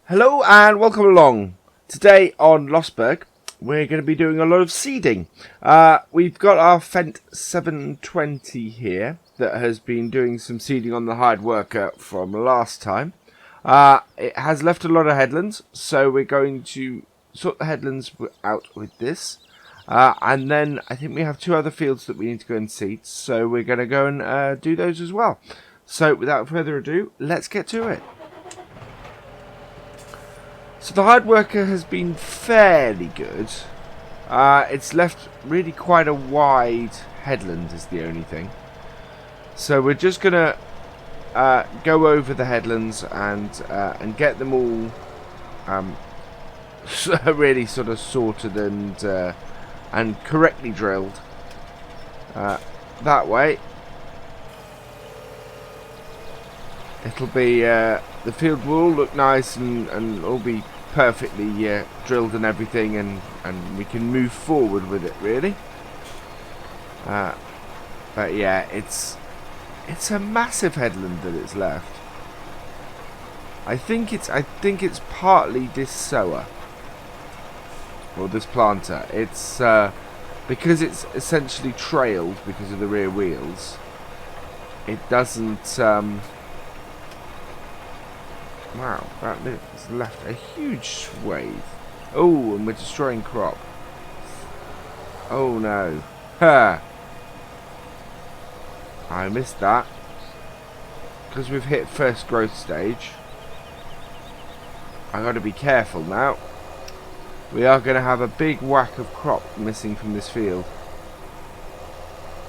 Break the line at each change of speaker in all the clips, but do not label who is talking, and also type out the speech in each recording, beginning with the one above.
Hello and welcome along. Today on Lossberg we're going to be doing a lot of seeding. We've got our Fent 720 here that has been doing some seeding on the hired worker from last time. It has left a lot of headlands, so we're going to sort the headlands out with this. And then I think we have two other fields that we need to go and seed, so we're going to go and do those as well. So without further ado, let's get to it. So the hard worker has been fairly good. It's left really quite a wide headland is the only thing. So we're just gonna go over the headlands and get them all really sort of sorted and correctly drilled. That way, it'll be the field will all look nice and all be perfectly drilled and everything, and we can move forward with it really. But yeah, it's a massive headland that it's left. I think it's partly this sower or this planter. It's because it's essentially trailed because of the rear wheels. It doesn't. Wow, that has left a huge swathe. Oh, and we're destroying crop. Oh no. Ha! I missed that. Because we've hit first growth stage. I gotta be careful now. We are gonna have a big whack of crop missing from this field.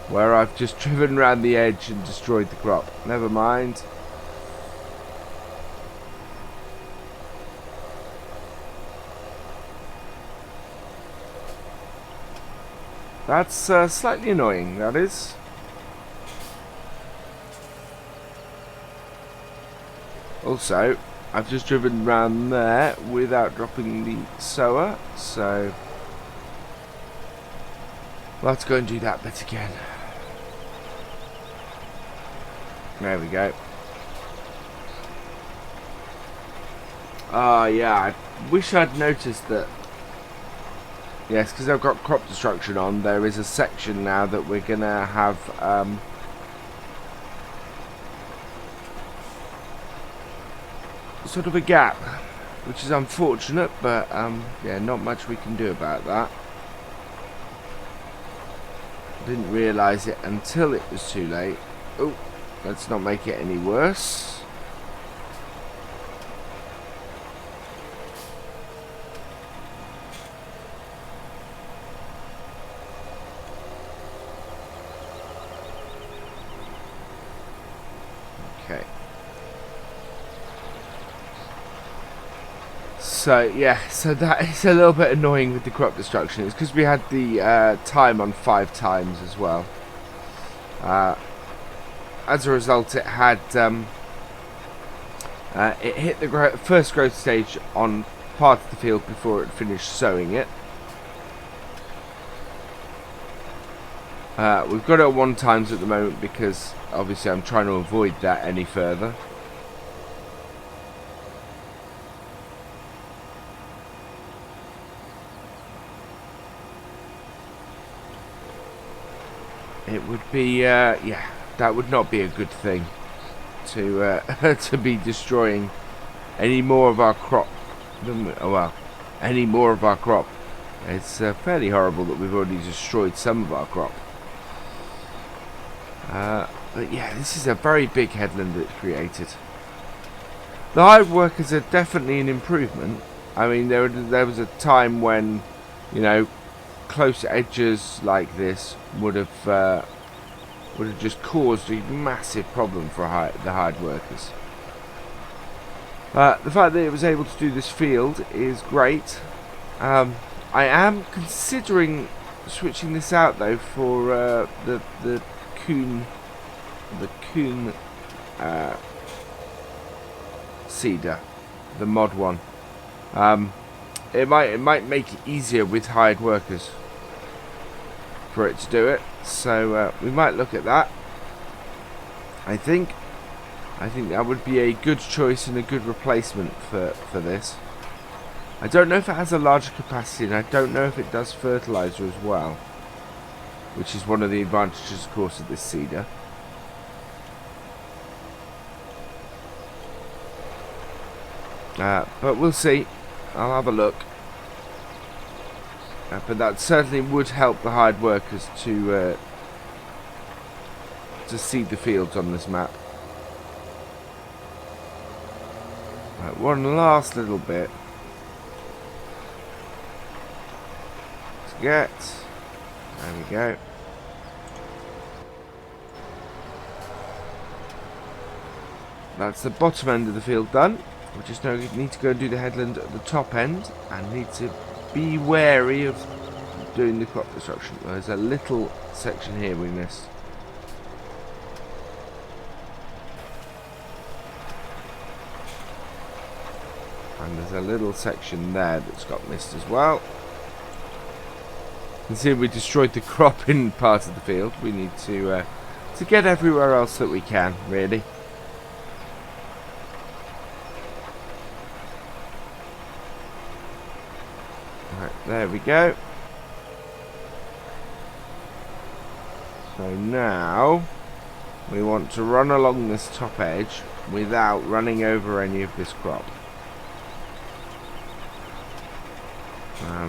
Where I've just driven around the edge and destroyed the crop. Never mind. That's slightly annoying, that is. Also, I've just driven round there without dropping the sower, so let's go and do that bit again. There we go. Yeah, I wish I'd noticed that. Yes, because I've got crop destruction on, there is a section now that we're going to have sort of a gap, which is unfortunate, but yeah, not much we can do about that. Didn't realise it until it was too late. Oh, let's not make it any worse. Okay. So yeah, so that is a little bit annoying with the crop destruction. It's because we had the time on 5 times as well. As a result, it had it hit the first growth stage on part of the field before it finished sowing it. We've got it at 1 times at the moment because obviously I'm trying to avoid that any further. It would be, yeah, that would not be a good thing to to be destroying any more of our crop. Well, any more of our crop. It's fairly horrible that we've already destroyed some of our crop. But yeah, this is a very big headland that's created. The hired workers are definitely an improvement. I mean, there was a time when, you know, close edges like this would have just caused a massive problem for the hired workers. The fact that it was able to do this field is great. I am considering switching this out though for the coon seeder, the mod one. It might make it easier with hired workers for it to do it, so we might look at that, I think. I think that would be a good choice and a good replacement for this. I don't know if it has a larger capacity, and I don't know if it does fertilizer as well, which is one of the advantages, of course, of this seeder. But we'll see. I'll have a look. But that certainly would help the hired workers to seed the fields on this map. Right, one last little bit to get. There we go. That's the bottom end of the field done. We just need to go and do the headland at the top end, and need to be wary of doing the crop destruction. There's a little section here we missed. And there's a little section there that's got missed as well. You can see we destroyed the crop in part of the field. We need to get everywhere else that we can, really. Right, there we go. So now we want to run along this top edge without running over any of this crop.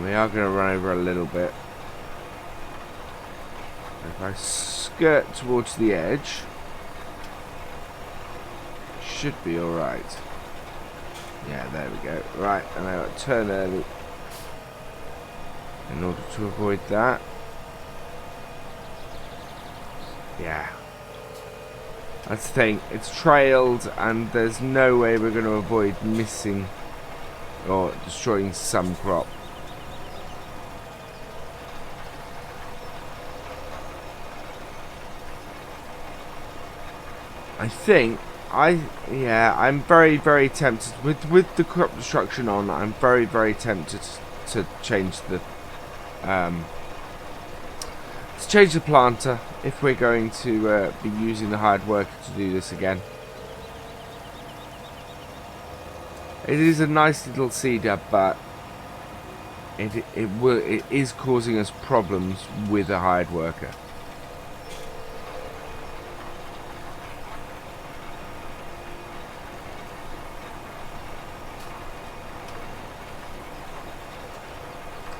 We are going to run over a little bit. If I skirt towards the edge, should be alright. Yeah, there we go. Right, and I'll turn early in order to avoid that. Yeah. That's the thing. It's trailed, and there's no way we're going to avoid missing or destroying some crop. I think I'm very, very tempted with the crop destruction on. I'm very, very tempted to change the planter if we're going to be using the hired worker to do this again. It is a nice little seeder, but it is causing us problems with a hired worker.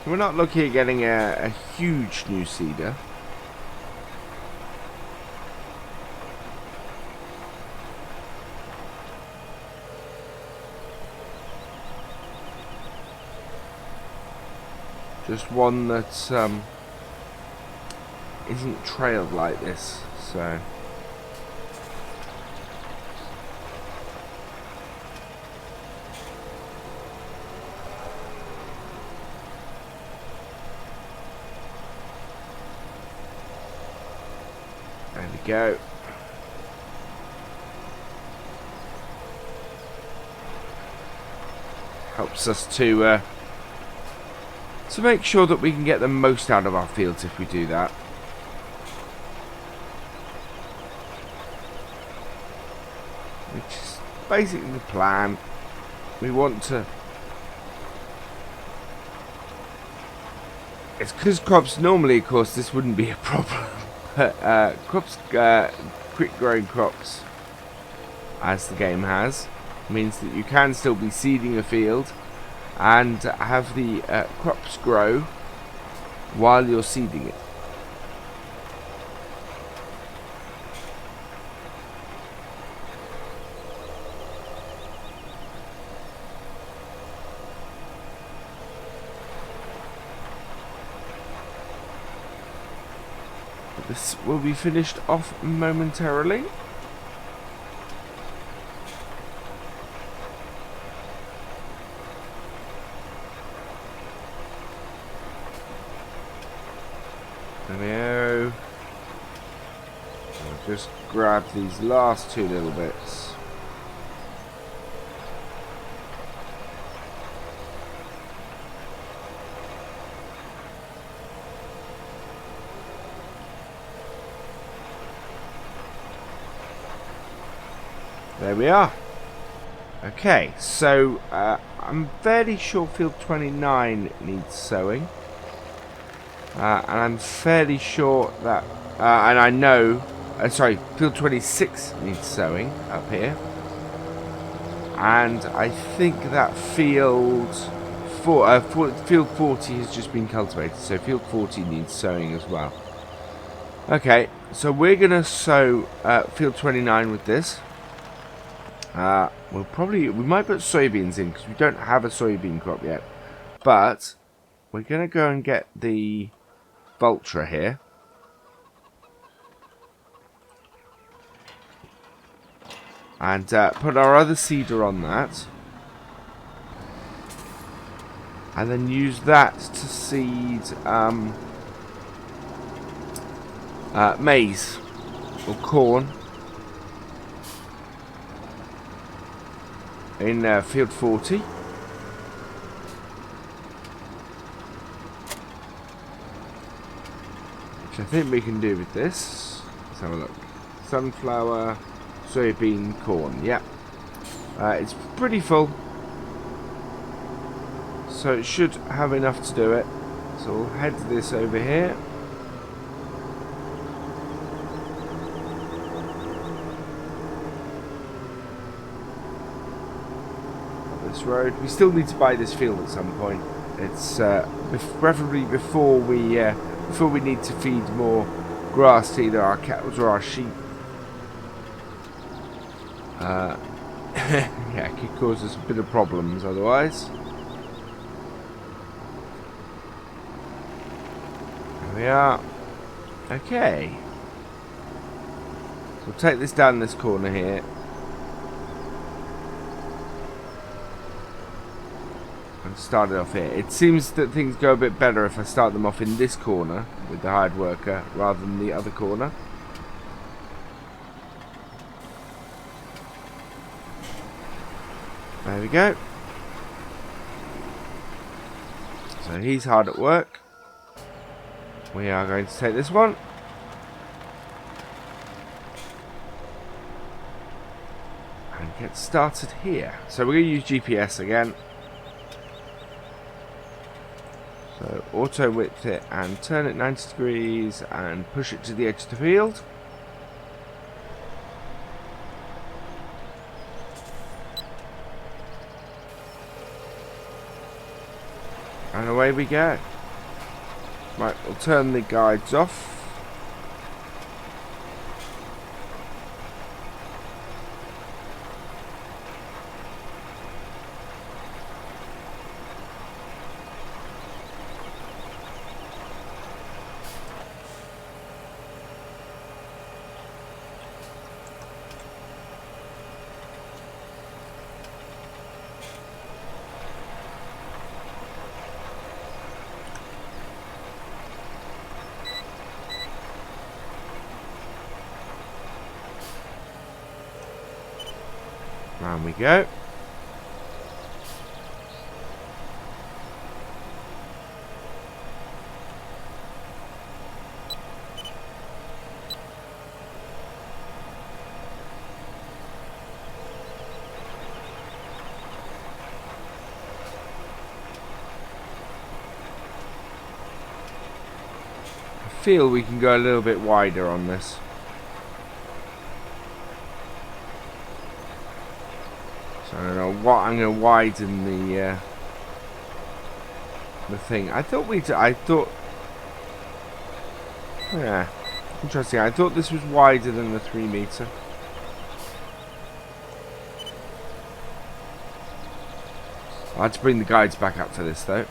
We're not looking at getting a huge new seeder. Just one that isn't trailed like this, so. There we go. Helps us to make sure that we can get the most out of our fields if we do that. Which is basically the plan. We want to... It's because crops normally, of course, this wouldn't be a problem. Crops, quick growing crops, as the game has, means that you can still be seeding a field and have the crops grow while you're seeding it. This will be finished off momentarily. There we go. I'll just grab these last two little bits. There we are. Okay, so I'm fairly sure field 29 needs sowing. And I'm fairly sure that, and I know, sorry, field 26 needs sowing up here. And I think that field 40 has just been cultivated, so field 40 needs sowing as well. Okay, so we're going to sow field 29 with this. We might put soybeans in because we don't have a soybean crop yet. But we're going to go and get the Vulture here. And put our other seeder on that. And then use that to seed maize or corn in field 40. Which I think we can do with this. Let's have a look. Sunflower, soybean, corn. Yep. It's pretty full. So it should have enough to do it. So we'll head this over here. This road. We still need to buy this field at some point. It's preferably before we need to feed more grass to either our cows or our sheep. Yeah, it could cause us a bit of problems otherwise. There we are. Okay. So we'll take this down this corner here. And start it off here. It seems that things go a bit better if I start them off in this corner with the hired worker rather than the other corner. There we go. So he's hard at work. We are going to take this one. And get started here. So we're going to use GPS again. So auto width it and turn it 90 degrees and push it to the edge of the field. And away we go. Right, we'll turn the guides off. And we go. I feel we can go a little bit wider on this. I don't know what I'm going to widen the thing. Yeah, interesting. I thought this was wider than the 3 meter. I had to bring the guides back up for this though.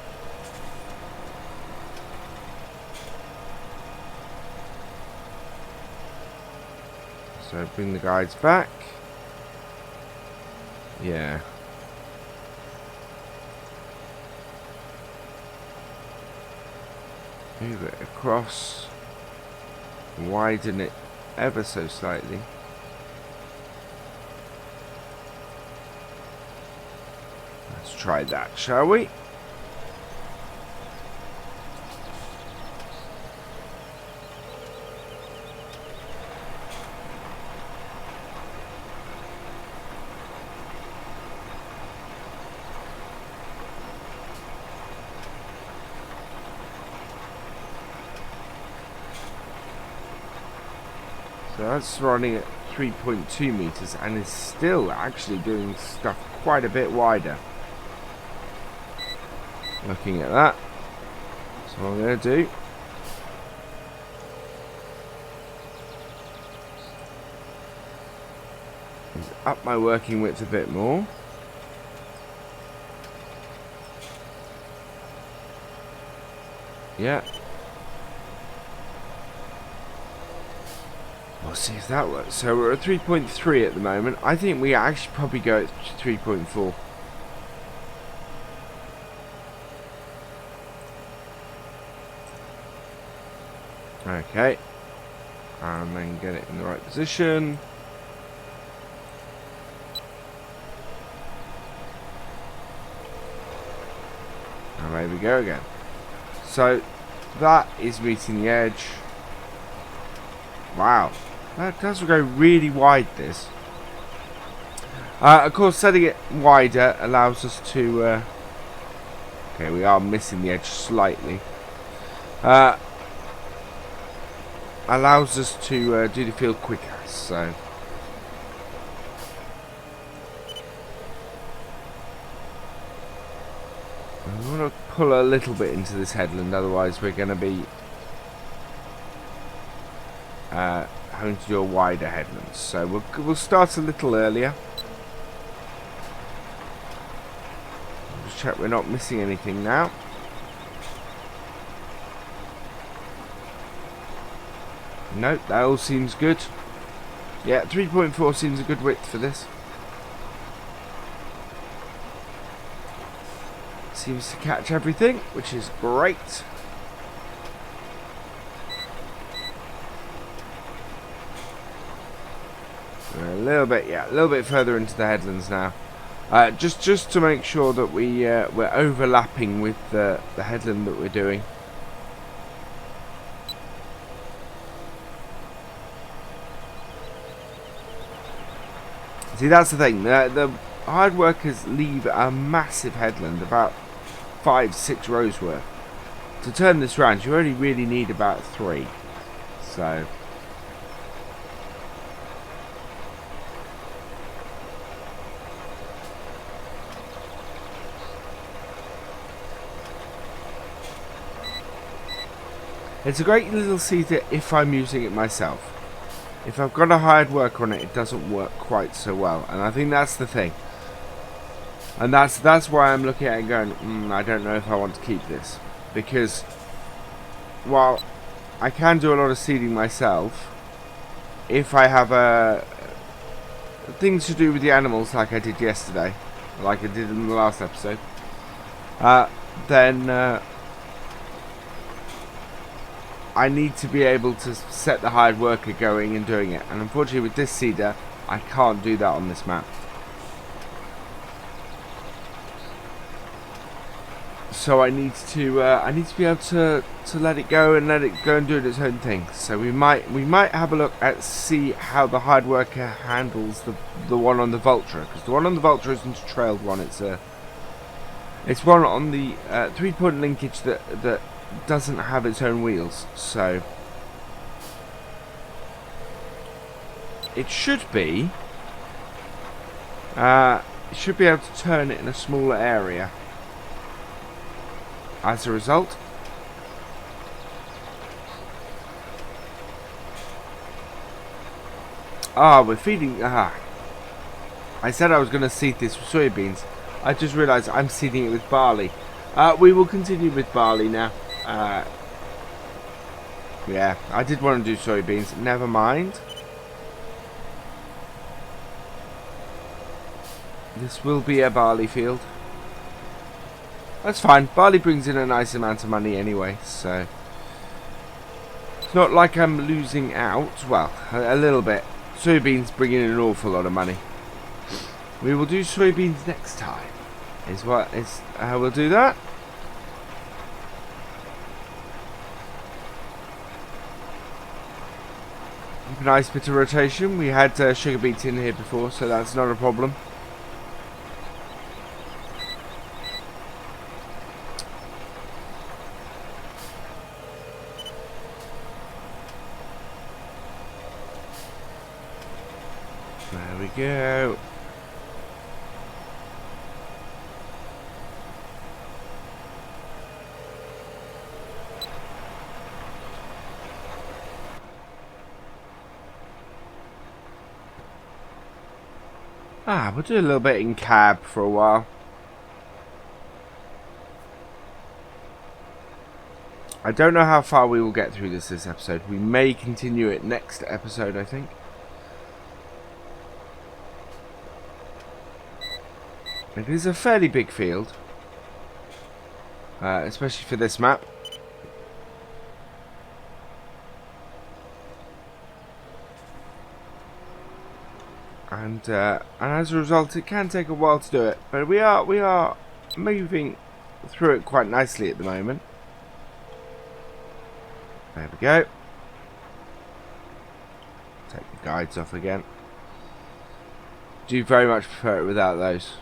So bring the guides back. Yeah. Move it across. Widen it ever so slightly. Let's try that, shall we? So that's running at 3.2 meters and is still actually doing stuff quite a bit wider. Looking at that, so what I'm going to do is up my working width a bit more. Yeah. We'll see if that works. So we're at 3.3 at the moment. I think we actually probably go at 3.4. Okay. And then get it in the right position. And there we go again. So that is meeting the edge. Wow, that does go really wide, this. Of course, setting it wider allows us to... okay, we are missing the edge slightly. Allows us to do the field quicker, so... I want to pull a little bit into this headland, otherwise we're going to be having to do a wider headland. So we'll start a little earlier. Just check we're not missing anything now. Nope, that all seems good. Yeah, 3.4 seems a good width for this. Seems to catch everything, which is great. We're a little bit further into the headlands now. Just to make sure that we're overlapping with the headland that we're doing. See, that's the thing. The hard workers leave a massive headland, about 5-6 rows worth. To turn this round, you only really need about 3. So it's a great little seeder if I'm using it myself. If I've got a hired worker on it, it doesn't work quite so well, and I think that's the thing. And that's why I'm looking at it and going, I don't know if I want to keep this, because while I can do a lot of seeding myself, if I have things to do with the animals, like I did yesterday, like I did in the last episode, then I need to be able to set the hired worker going and doing it, and unfortunately with this seeder I can't do that on this map. So I need to be able to let it go and do its own thing. So we might have a look at see how the hired worker handles the one on the Vulture, because the one on the Vulture isn't a trailed one. It's one on the 3-point linkage that doesn't have its own wheels, so it should be able to turn it in a smaller area as a result. We're feeding. I said I was going to seed this with soybeans. I just realised I'm seeding it with barley. We will continue with barley now. Yeah, I did want to do soybeans. Never mind. This will be a barley field. That's fine. Barley brings in a nice amount of money anyway, so it's not like I'm losing out. Well, a little bit. Soybeans bring in an awful lot of money. We will do soybeans next time. Is how we'll do that. Keep a nice bit of rotation. We had sugar beets in here before, so that's not a problem. we go. We'll do a little bit in cab for a while. I don't know how far we will get through this episode. We may continue it next episode, I think. It is a fairly big field, especially for this map. And as a result, it can take a while to do it, but we are moving through it quite nicely at the moment. There we go. Take the guides off again. Do very much prefer it without those.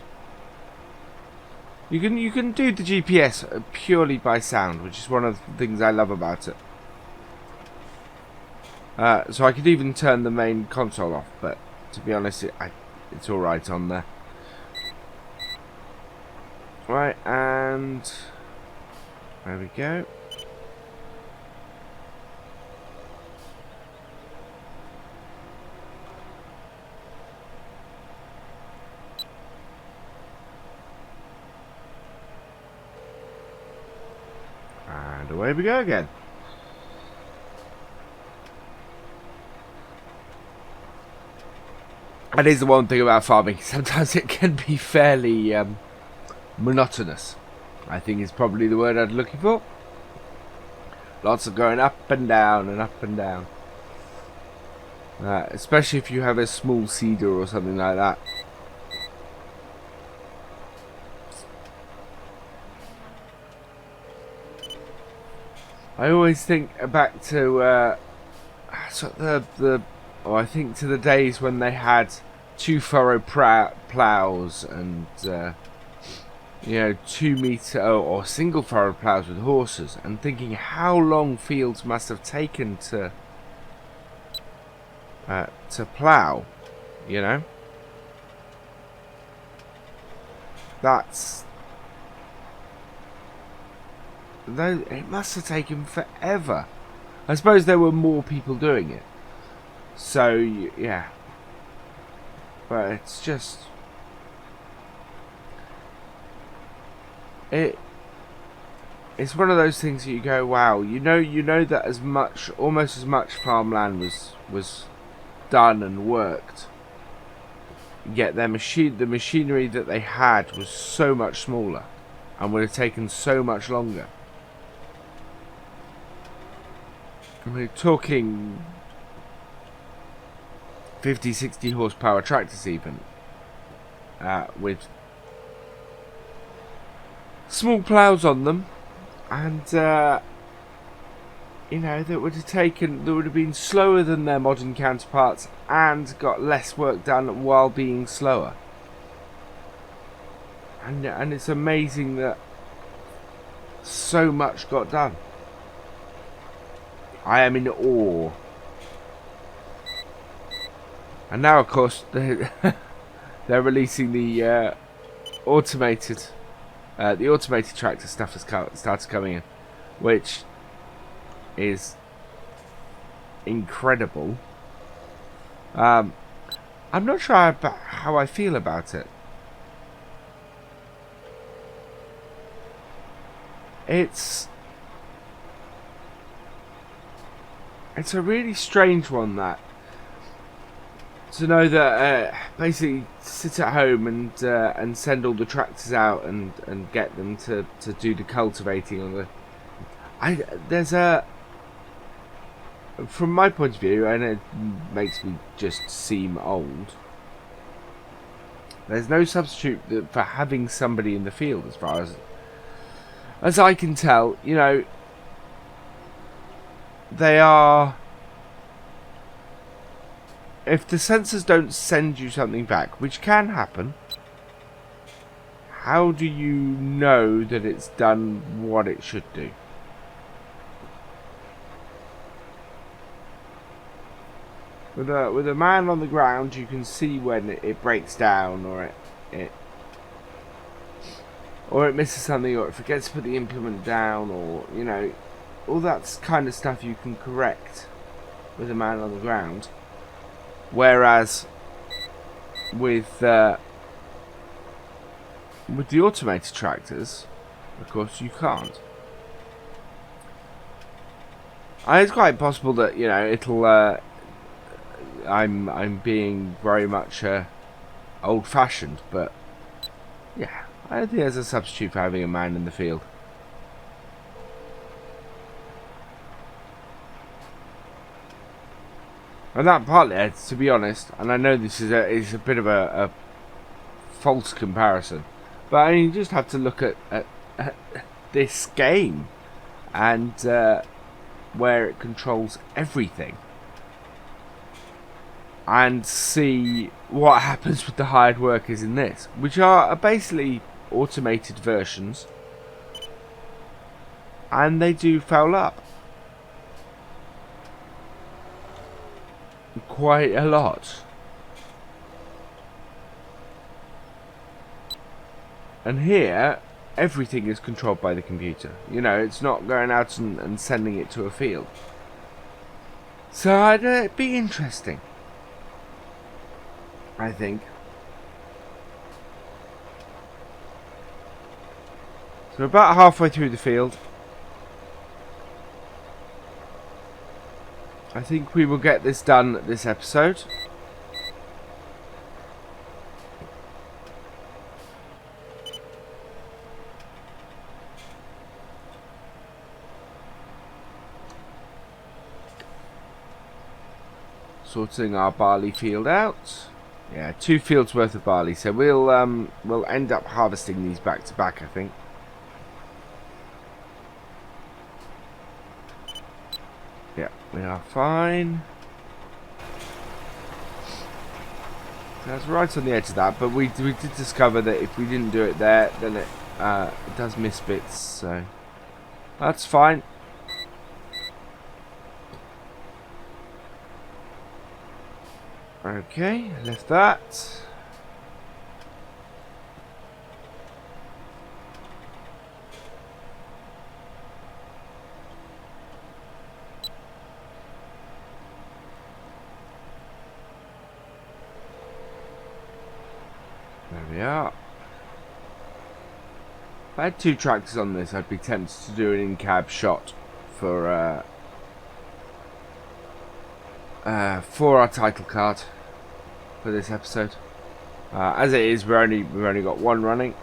You can do the GPS purely by sound, which is one of the things I love about it. So I could even turn the main console off, but to be honest, it's alright on there. Right, and there we go. And away we go again. That is the one thing about farming. Sometimes it can be fairly monotonous, I think is probably the word I'm looking for. Lots of going up and down and up and down. Especially if you have a small seeder or something like that. I always think back to I think to the days when they had 2-furrow plows and 2-meter or single furrow plows with horses, and thinking how long fields must have taken to plow. You know, it must have taken forever. I suppose there were more people doing it. So, yeah. But it's just... It's one of those things that you go, wow, you know that almost as much farmland was done and worked. Yet the machinery that they had was so much smaller and would have taken so much longer. We're talking 50, 60 horsepower tractors even, with small ploughs on them, and that would have been slower than their modern counterparts and got less work done while being slower. And it's amazing that so much got done. I am in awe. And now, of course, they're releasing the automated tractor stuff has started coming in, which is incredible. I'm not sure how I feel about it. It's a really strange one, that to know that basically sit at home and send all the tractors out and get them to do the cultivating on from my point of view, and it makes me just seem old, there's no substitute for having somebody in the field, as far as I can tell. They are... If the sensors don't send you something back, which can happen, how do you know that it's done what it should do? With a man on the ground, you can see when it breaks down, or it misses something, or it forgets to put the implement down, or you know, all that kind of stuff you can correct with a man on the ground. Whereas with the automated tractors, of course, you can't. And it's quite possible that, you know, it'll. I'm being very much old-fashioned, but yeah, I don't think there's a substitute for having a man in the field. And that partly, to be honest, and I know this is a bit of a false comparison, but I mean, you just have to look at this game and where it controls everything, and see what happens with the hired workers in this, which are basically automated versions, and they do foul up quite a lot. And here, everything is controlled by the computer. You know, it's not going out and sending it to a field. So it'd be interesting, I think. So we're about halfway through the field. I think we will get this done this episode. Sorting our barley field out. Yeah, 2 fields worth of barley. So we'll end up harvesting these back to back, I think. Yeah, we are fine. That's right on the edge of that, but we did discover that if we didn't do it there, then it does miss bits, so that's fine. Okay, left that. There we are. If I had 2 tractors on this, I'd be tempted to do an in-cab shot for our title card for this episode. As it is, we've only got 1 running.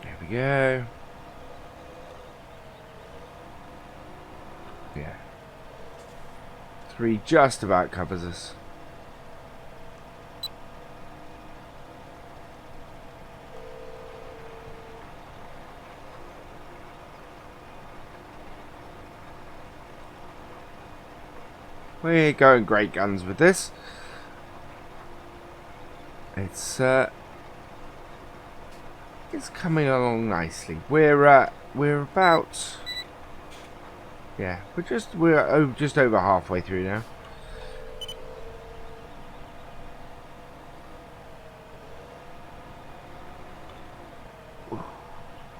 There we go. Yeah. 3 just about covers us. We're going great guns with this. It's coming along nicely. We're about, yeah, we're just over halfway through now.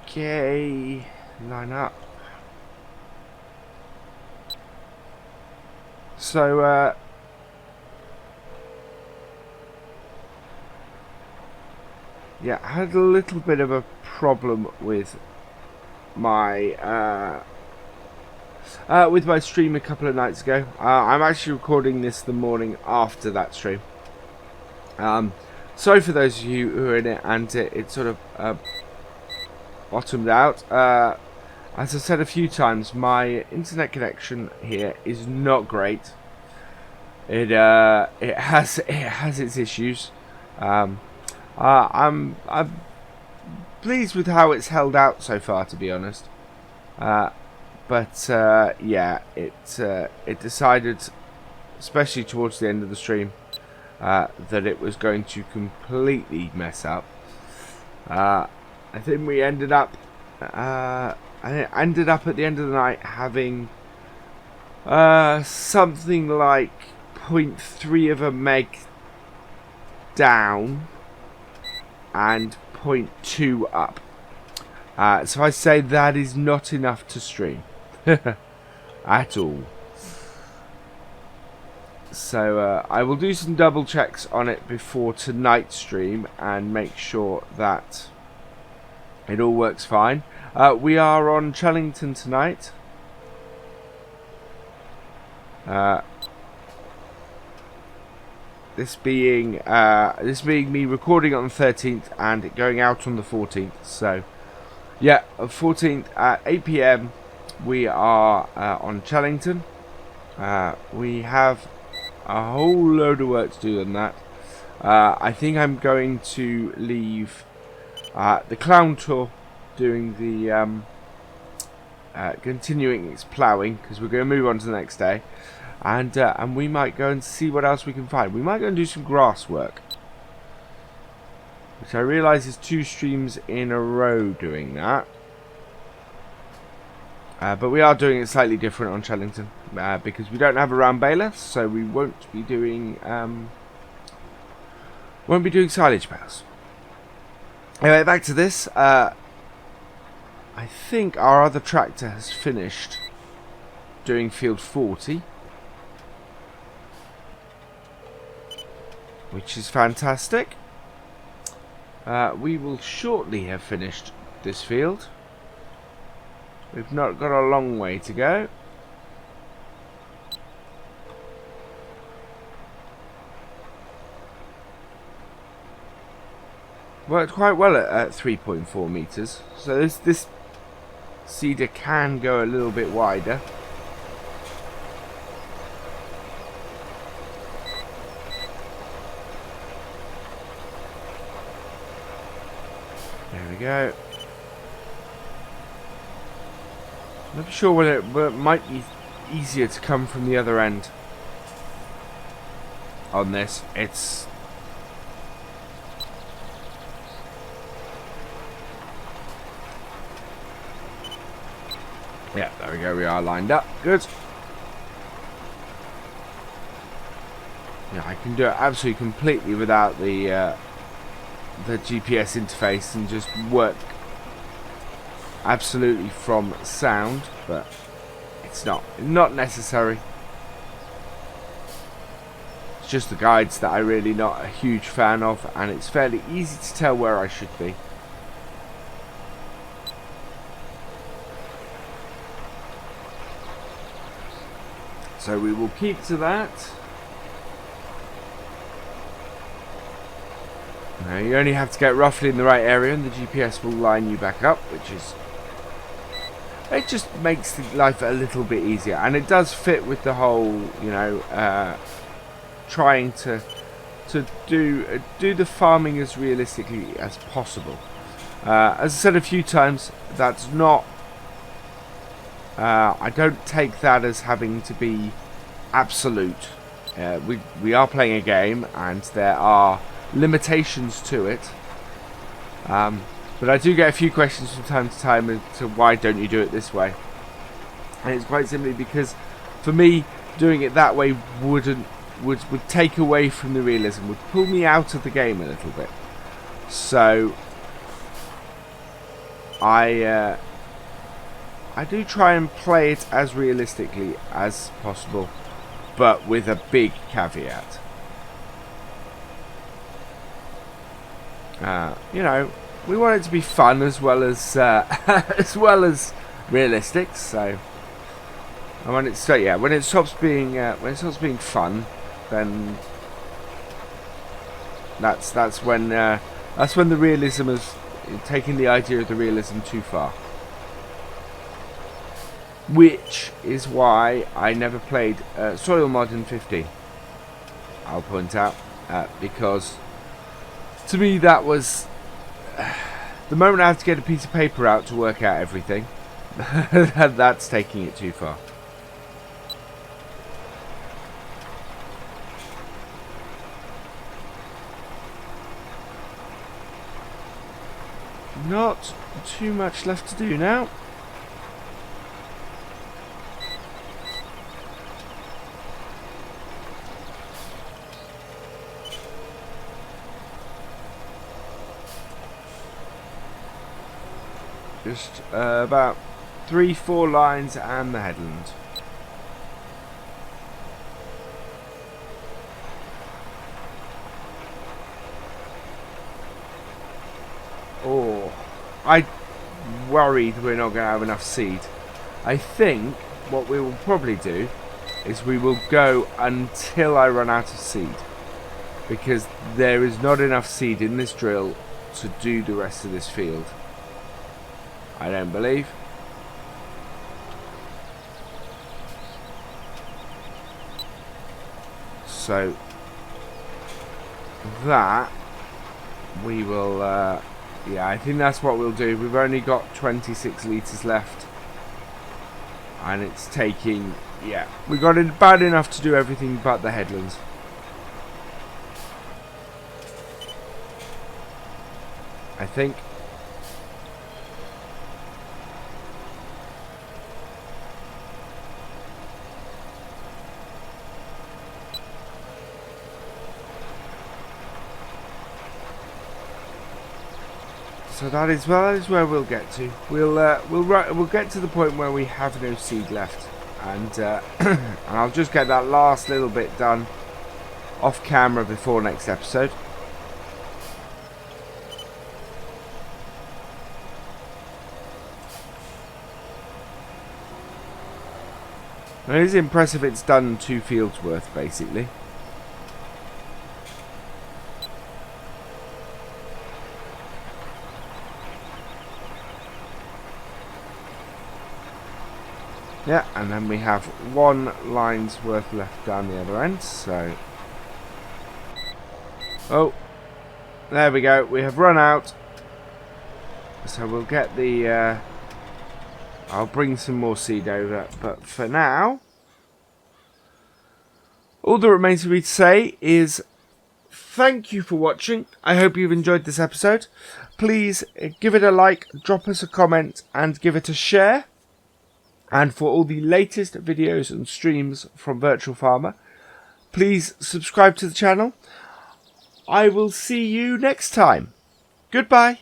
Okay, line up. So, yeah, I had a little bit of a problem with my stream a couple of nights ago. I'm actually recording this the morning after that stream. Sorry for those of you who are in it and it sort of bottomed out. As I said a few times, my internet connection here is not great. It has its issues. I'm pleased with how it's held out so far, to be honest. But yeah, it decided, especially towards the end of the stream, that it was going to completely mess up. I think we ended up at the end of the night having something like 0.3 of a meg down and 0.2 up. So I say that is not enough to stream at all. So I will do some double checks on it before tonight's stream and make sure that it all works fine. We are on Chellington tonight. This being me recording on the 13th and it going out on the 14th. So yeah, 14th at 8 PM we are on Chellington. We have a whole load of work to do on that. I think I'm going to leave the clown tour doing the continuing its ploughing, because we're going to move on to the next day, and we might go and see what else we can find. We might go and do some grass work, which I realise is 2 streams in a row doing that. But we are doing it slightly different on Chellington because we don't have a round baler, so we won't be doing silage bales. Anyway, back to this. I think our other tractor has finished doing field 40, which is fantastic. We will shortly have finished this field. We've not got a long way to go. Worked quite well at 3.4 meters. So this seeder can go a little bit wider. There we go. I'm not sure whether it might be easier to come from the other end on this. It's yeah, there we go, we are lined up. Good. Yeah, I can do it absolutely completely without the GPS interface and just work absolutely from sound, but it's not necessary. It's just the guides that I'm really not a huge fan of, and it's fairly easy to tell where I should be. So we will keep to that. Now you only have to get roughly in the right area and the GPS will line you back up, which is, it just makes life a little bit easier, and it does fit with the whole, you know, trying to do the farming as realistically as possible. As I said a few times, that's not. I don't take that as having to be absolute. We are playing a game, and there are limitations to it. But I do get a few questions from time to time as to why don't you do it this way, and it's quite simply because for me doing it that way would take away from the realism, would pull me out of the game a little bit. So I do try and play it as realistically as possible, but with a big caveat. You know, we want it to be fun as well as as well as realistic. So, and when it stops being fun, then that's when the realism is taking the idea of the realism too far. Which is why I never played Soil Mod in 15. I'll point out because to me that was the moment I have to get a piece of paper out to work out everything. That's taking it too far. not too much left to do now. Just about 3-4 lines and the headland. Oh, I worried we're not going to have enough seed. I think what we will probably do is we will go until I run out of seed, because there is not enough seed in this drill to do the rest of this field. I don't believe. So that we will yeah, I think that's what we'll do. We've only got 26 litres left, and it's taking, yeah, we got it bad enough to do everything but the headlands. I think. So that is where we'll get to. We'll get to the point where we have no seed left, and and I'll just get that last little bit done off camera before next episode. It is impressive it's done 2 fields worth basically. Yeah, and then we have 1 line's worth left down the other end, so... Oh, there we go, we have run out. So we'll get the... I'll bring some more seed over, but for now... all that remains for me to say is... thank you for watching. I hope you've enjoyed this episode. Please give it a like, drop us a comment, and give it a share. And for all the latest videos and streams from Virtual Farmer, please subscribe to the channel. I will see you next time. Goodbye.